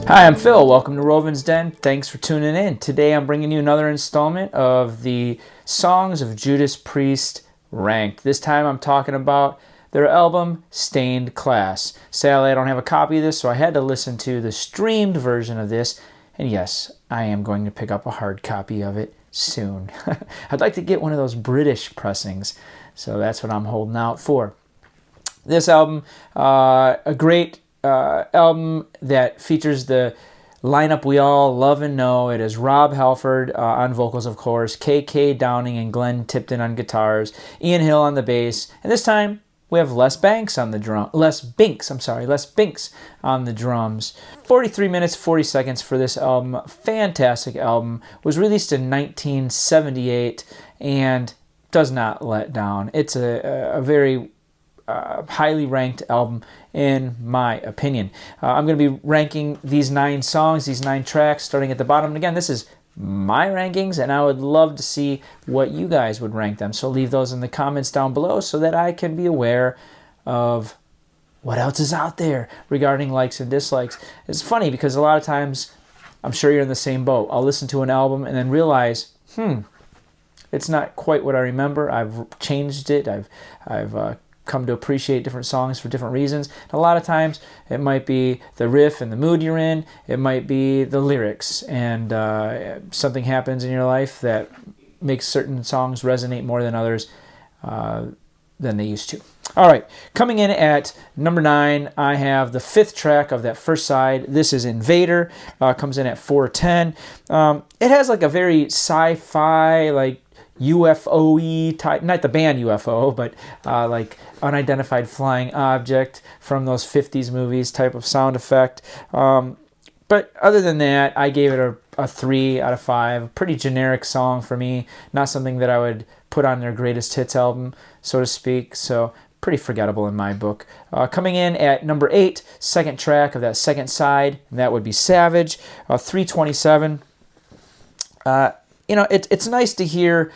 Hi, I'm Phil. Welcome to rovensden. Thanks for tuning in. Today I'm bringing you another installment of the Songs of Judas Priest Ranked. This time I'm talking about their album, Stained Class. Sadly, I don't have a copy of this, so I had to listen to the streamed version of this. And yes, I am going to pick up a hard copy of it soon. I'd like to get one of those British pressings, so that's what I'm holding out for. This album, a great album that features the lineup we all love and know. It is Rob Halford on vocals, of course, KK Downing and Glenn Tipton on guitars, Ian Hill on the bass, and this time we have Les Binks on the drums. 43 minutes 40 seconds for this album. Fantastic album. Was released in 1978 and does not let down. It's a very highly ranked album in my opinion. I'm going to be ranking these 9 songs, these 9 tracks, starting at the bottom. And again, this is my rankings, and I would love to see what you guys would rank them. So leave those in the comments down below so that I can be aware of what else is out there regarding likes and dislikes. It's funny because a lot of times, I'm sure you're in the same boat. I'll listen to an album and then realize, it's not quite what I remember. I've changed it. I've come to appreciate different songs for different reasons. And a lot of times it might be the riff and the mood you're in. It might be the lyrics, and something happens in your life that makes certain songs resonate more than others than they used to. All right, coming in at number 9, I have the 5th track of that first side. This is Invader. Comes in at 4:10. It has like a very sci-fi, like UFO-y type, not the band UFO, but like unidentified flying object from those 50s movies type of sound effect. But other than that, I gave it a 3 out of 5. A pretty generic song for me. Not something that I would put on their greatest hits album, so to speak. So pretty forgettable in my book. Coming in at number 8, second track of that second side, and that would be Savage. 3:27. It's nice to hear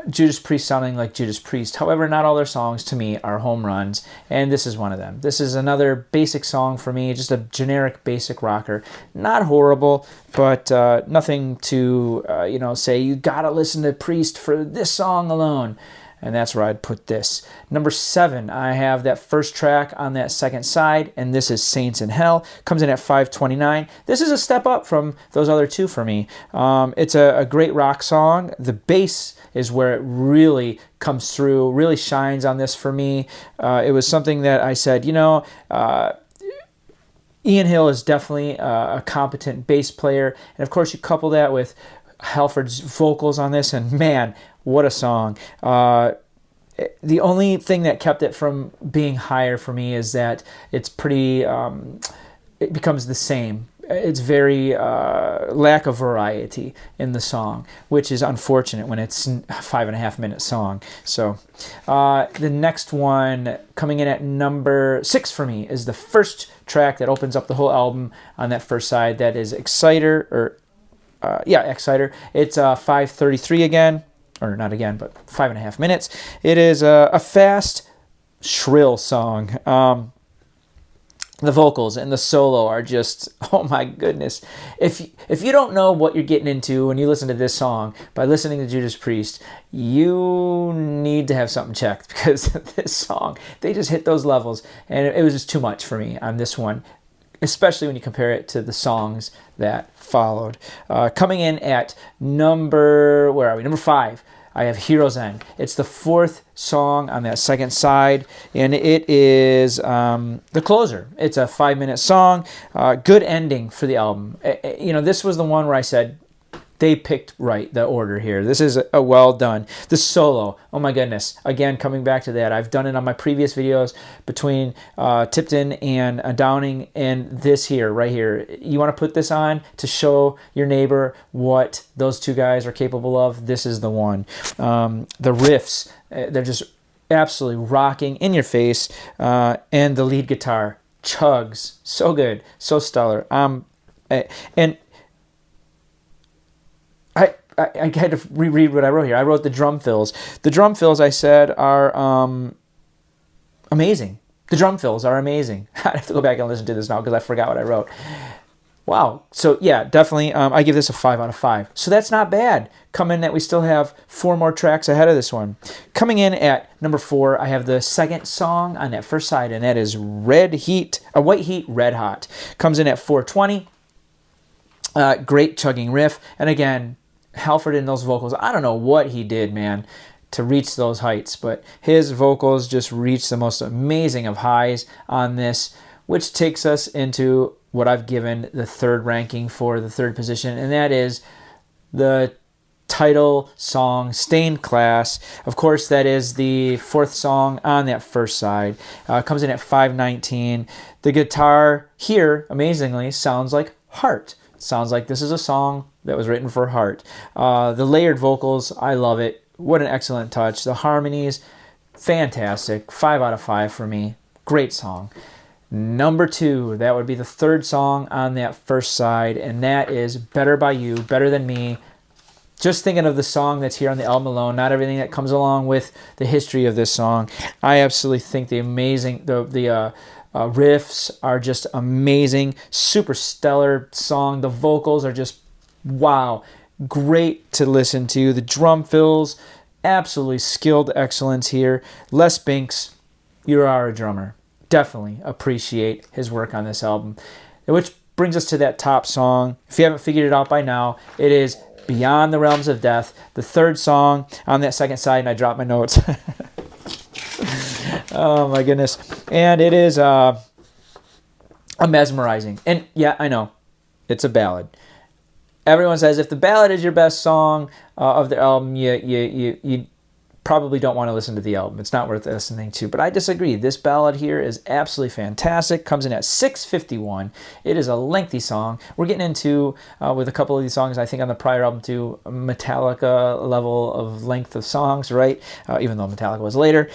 Judas Priest sounding like Judas Priest. However, not all their songs, to me, are home runs, and this is one of them. This is another basic song for me, just a generic basic rocker. Not horrible, but nothing to, say, you gotta listen to Priest for this song alone. And that's where I'd put this. Number 7, I have that first track on that second side, and this is Saints in Hell. Comes in at 5:29. This is a step up from those other 2 for me. It's a great rock song. The bass is where it really comes through, really shines on this for me. It was something that I said, Ian Hill is definitely a competent bass player. And of course, you couple that with Halford's vocals on this, and man, what a song. The only thing that kept it from being higher for me is that it's pretty, it becomes the same. It's very lack of variety in the song, which is unfortunate when it's a 5.5 minute song. So the next one coming in at number 6 for me is the first track that opens up the whole album on that first side. That is Exciter, Exciter. It's 5:33 again. Or not again, but 5.5 minutes. It is a fast, shrill song. The vocals and the solo are just, oh my goodness. If you don't know what you're getting into when you listen to this song by listening to Judas Priest, you need to have something checked, because this song, they just hit those levels, and it was just too much for me on this one, especially when you compare it to the songs that followed. Coming in at number 5, I have Hero's End. It's the 4th song on that second side, and it is the closer. It's a 5-minute song. Good ending for the album. This was the one where I said, they picked right the order here. This is a well done. The solo, oh my goodness. Again, coming back to that, I've done it on my previous videos between Tipton and Downing, and this here, right here. You want to put this on to show your neighbor what those 2 guys are capable of. This is the one. The riffs, they're just absolutely rocking in your face, and the lead guitar chugs. So good, so stellar. And I had to reread what I wrote here. I wrote the drum fills. The drum fills, I said, are amazing. The drum fills are amazing. I have to go back and listen to this now because I forgot what I wrote. Wow. So yeah, definitely I give this a 5 out of 5. So that's not bad. Coming in that we still have 4 more tracks ahead of this one. Coming in at number 4, I have the second song on that first side, and that is White Heat, Red Hot. Comes in at 420. Great chugging riff. And again, Halford in those vocals, I don't know what he did, man, to reach those heights, but his vocals just reach the most amazing of highs on this, which takes us into what I've given the third ranking for the third position, and that is the title song, Stained Class. Of course, that is the 4th song on that first side. Comes in at 519. The guitar here, amazingly, sounds like Heart. Sounds like this is a song that was written for Heart. The layered vocals, I love it. What an excellent touch. The harmonies, fantastic. 5 out of 5 for me. Great song. Number 2, that would be the third song on that first side, and that is Better by You, Better Than Me. Just thinking of the song that's here on the album alone, not everything that comes along with the history of this song. I absolutely think the riffs are just amazing. Super stellar song. The vocals are just, wow, great to listen to. The drum fills, absolutely skilled excellence here. Les Binks, you are a drummer. Definitely appreciate his work on this album. Which brings us to that top song. If you haven't figured it out by now, it is Beyond the Realms of Death, the third song on that second side, and I dropped my notes. Oh my goodness. And it is a mesmerizing. And yeah, I know, it's a ballad. Everyone says if the ballad is your best song of the album, you probably don't want to listen to the album. It's not worth listening to. But I disagree. This ballad here is absolutely fantastic. Comes in at 6:51. It is a lengthy song. We're getting into, with a couple of these songs, I think on the prior album too, Metallica level of length of songs, right? Even though Metallica was later.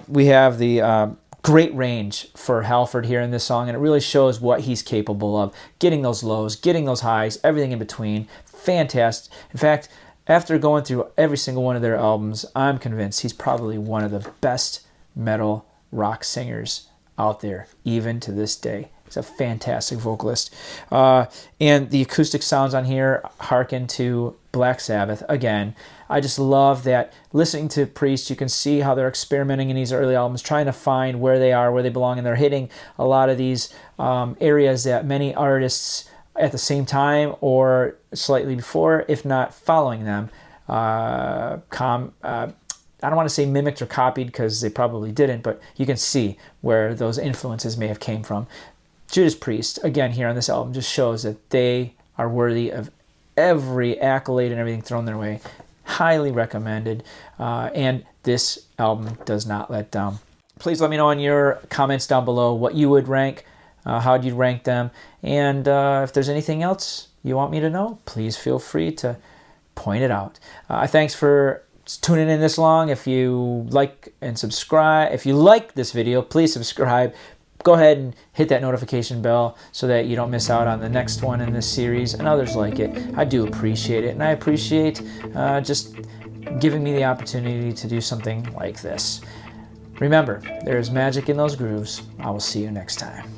We have the great range for Halford here in this song, and it really shows what he's capable of. Getting those lows, getting those highs, everything in between. Fantastic. In fact, after going through every single one of their albums, I'm convinced he's probably one of the best metal rock singers out there, even to this day. He's a fantastic vocalist. And the acoustic sounds on here harken to Black Sabbath. Again, I just love that listening to Priest, you can see how they're experimenting in these early albums, trying to find where they are, where they belong, and they're hitting a lot of these areas that many artists at the same time or slightly before, if not following them, I don't want to say mimicked or copied because they probably didn't, but you can see where those influences may have came from. Judas Priest, again, here on this album, just shows that they are worthy of every accolade and everything thrown their way. Highly recommended, and this album does not let down. Please let me know in your comments down below what you would rank, how you'd rank them, and if there's anything else you want me to know, please feel free to point it out. Thanks for tuning in this long. If you like and subscribe, if you like this video, please subscribe. Go ahead and hit that notification bell so that you don't miss out on the next one in this series and others like it. I do appreciate it, and I appreciate just giving me the opportunity to do something like this. Remember, there is magic in those grooves. I will see you next time.